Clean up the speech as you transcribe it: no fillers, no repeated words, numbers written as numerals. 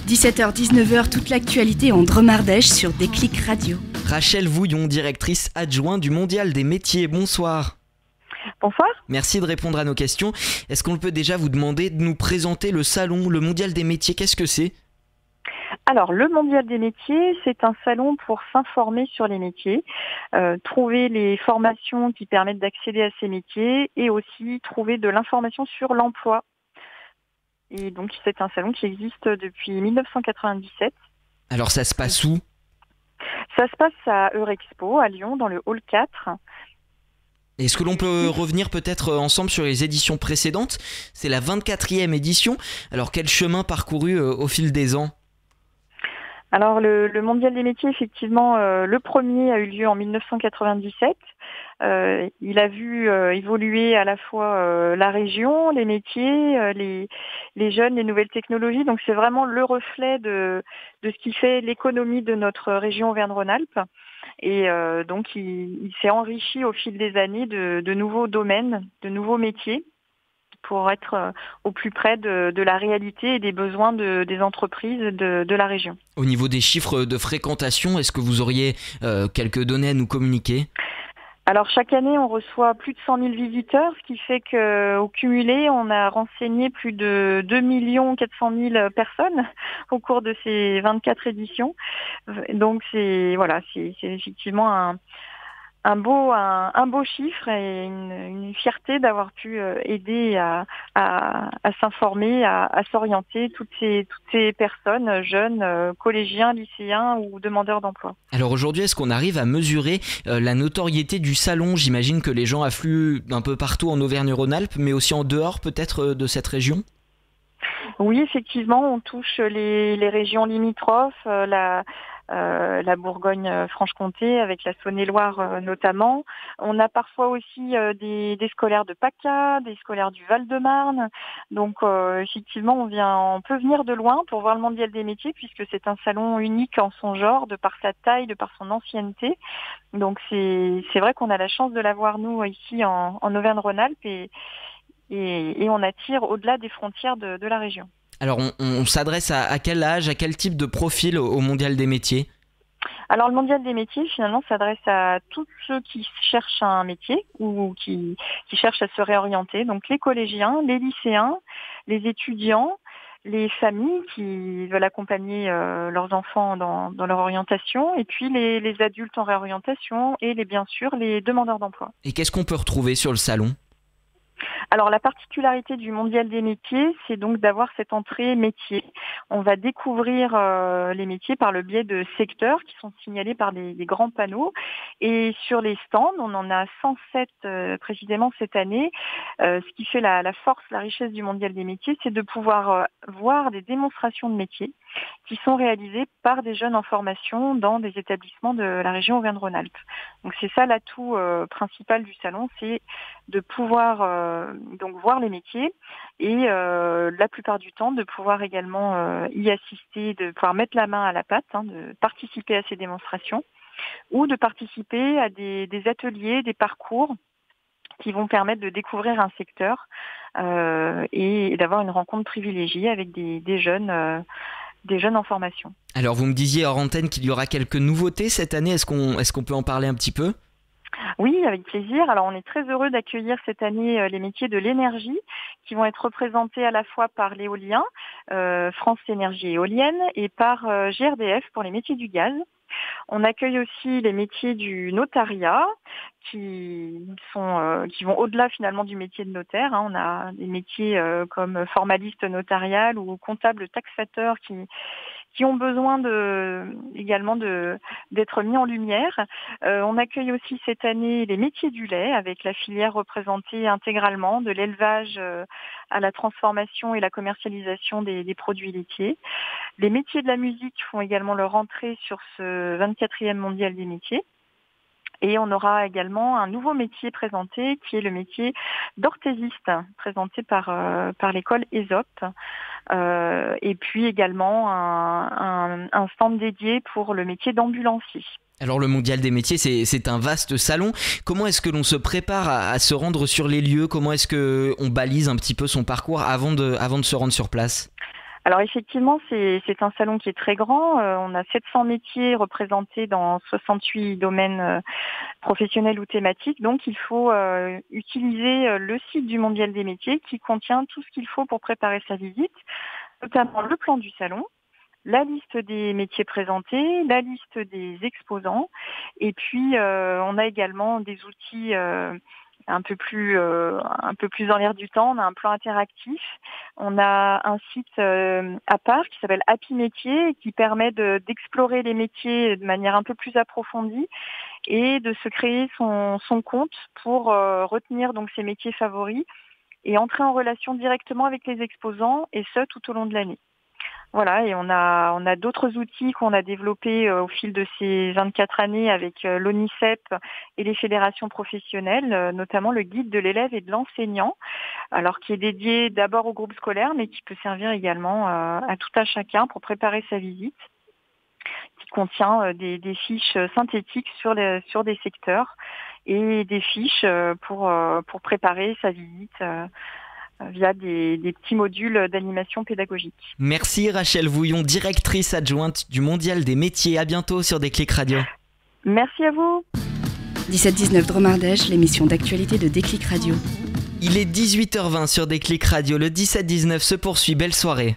17h-19h, toute l'actualité en Drôme-Ardèche sur Déclic Radio. Rachel Vouillon, directrice adjointe du Mondial des métiers, bonsoir. Bonsoir. Merci de répondre à nos questions. Est-ce qu'on peut déjà vous demander de nous présenter le salon, le Mondial des métiers, qu'est-ce que c'est ? Alors, le Mondial des métiers, c'est un salon pour s'informer sur les métiers, trouver les formations qui permettent d'accéder à ces métiers et aussi trouver de l'information sur l'emploi. Et donc, c'est un salon qui existe depuis 1997. Alors, ça se passe où ? Ça se passe à Eurexpo, à Lyon, dans le hall 4. Est-ce que l'on peut revenir peut-être ensemble sur les éditions précédentes ? C'est la 24e édition. Alors, quel chemin parcouru au fil des ans ? Alors le Mondial des métiers, effectivement, le premier a eu lieu en 1997. Il a vu évoluer à la fois la région, les métiers, les jeunes, les nouvelles technologies. Donc c'est vraiment le reflet de ce qui fait l'économie de notre région Auvergne-Rhône-Alpes. Et donc il s'est enrichi au fil des années de nouveaux domaines, de nouveaux métiers, pour être au plus près de la réalité et des besoins des entreprises de la région. Au niveau des chiffres de fréquentation, est-ce que vous auriez quelques données à nous communiquer ? Alors chaque année, on reçoit plus de 100 000 visiteurs, ce qui fait qu'au cumulé, on a renseigné plus de 2 400 000 personnes au cours de ces 24 éditions. Donc c'est effectivement un beau chiffre et une fierté d'avoir pu aider à s'informer, à s'orienter toutes ces personnes, jeunes, collégiens, lycéens ou demandeurs d'emploi. Alors aujourd'hui, est-ce qu'on arrive à mesurer la notoriété du salon ? J'imagine que les gens affluent d'un peu partout en Auvergne-Rhône-Alpes, mais aussi en dehors peut-être de cette région ? Oui, effectivement, on touche les régions limitrophes, la Bourgogne-Franche-Comté, avec la Saône-et-Loire notamment. On a parfois aussi des scolaires de PACA, des scolaires du Val-de-Marne. Donc effectivement, on peut venir de loin pour voir le Mondial des métiers, puisque c'est un salon unique en son genre, de par sa taille, de par son ancienneté. Donc c'est vrai qu'on a la chance de l'avoir, nous, ici en Auvergne-Rhône-Alpes, et on attire au-delà des frontières de la région. Alors on s'adresse à quel âge, à quel type de profil au Mondial des métiers ? Alors le Mondial des métiers, finalement, s'adresse à tous ceux qui cherchent un métier ou qui cherchent à se réorienter. Donc les collégiens, les lycéens, les étudiants, les familles qui veulent accompagner leurs enfants dans leur orientation, et puis les adultes en réorientation et bien sûr les demandeurs d'emploi. Et qu'est-ce qu'on peut retrouver sur le salon ? Alors la particularité du Mondial des métiers, c'est donc d'avoir cette entrée métier. On va découvrir les métiers par le biais de secteurs qui sont signalés par des grands panneaux. Et sur les stands, on en a 107 précisément cette année. Ce qui fait la force, la richesse du Mondial des métiers, c'est de pouvoir voir des démonstrations de métiers qui sont réalisées par des jeunes en formation dans des établissements de la région Auvergne-Rhône-Alpes. Donc c'est ça l'atout principal du salon, c'est de pouvoir donc voir les métiers et la plupart du temps de pouvoir également y assister, de pouvoir mettre la main à la pâte, de participer à ces démonstrations ou de participer à des ateliers, des parcours qui vont permettre de découvrir un secteur et d'avoir une rencontre privilégiée avec des jeunes en formation. Alors vous me disiez hors antenne qu'il y aura quelques nouveautés cette année, est-ce qu'on peut en parler un petit peu ? Oui, avec plaisir. Alors, on est très heureux d'accueillir cette année les métiers de l'énergie qui vont être représentés à la fois par l'éolien, France Énergie Éolienne, et par GRDF pour les métiers du gaz. On accueille aussi les métiers du notariat qui vont au-delà finalement du métier de notaire. On a des métiers comme formaliste notarial ou comptable taxateur qui ont besoin également d'être mis en lumière. On accueille aussi cette année les métiers du lait avec la filière représentée intégralement de l'élevage à la transformation et la commercialisation des produits laitiers. Les métiers de la musique font également leur entrée sur ce 24e Mondial des métiers. Et on aura également un nouveau métier présenté qui est le métier d'orthésiste, présenté par l'école ESOP. Et puis également un stand dédié pour le métier d'ambulancier. Alors le Mondial des métiers, c'est un vaste salon. Comment est-ce que l'on se prépare à se rendre sur les lieux ? Comment est-ce qu'on balise un petit peu son parcours avant de se rendre sur place ? Alors effectivement, c'est un salon qui est très grand. On a 700 métiers représentés dans 68 domaines professionnels ou thématiques. Donc il faut utiliser le site du Mondial des métiers qui contient tout ce qu'il faut pour préparer sa visite, notamment le plan du salon, la liste des métiers présentés, la liste des exposants, et puis on a également des outils un peu plus dans l'air du temps. On a un plan interactif, on a un site à part qui s'appelle Happy Métiers et qui permet d'explorer les métiers de manière un peu plus approfondie et de se créer son compte pour retenir donc ses métiers favoris et entrer en relation directement avec les exposants, et ce tout au long de l'année. Voilà, et on a d'autres outils qu'on a développés au fil de ces 24 années avec l'ONICEP et les fédérations professionnelles, notamment le guide de l'élève et de l'enseignant, alors qui est dédié d'abord au groupe scolaire, mais qui peut servir également à tout un chacun pour préparer sa visite, qui contient des fiches synthétiques sur des secteurs et des fiches pour préparer sa visite via des petits modules d'animation pédagogique. Merci Rachel Vouillon, directrice adjointe du Mondial des métiers. À bientôt sur Déclic Radio. Merci à vous. 17-19 Drôme Ardèche, l'émission d'actualité de Déclic Radio. Il est 18h20 sur Déclic Radio. Le 17-19 se poursuit. Belle soirée.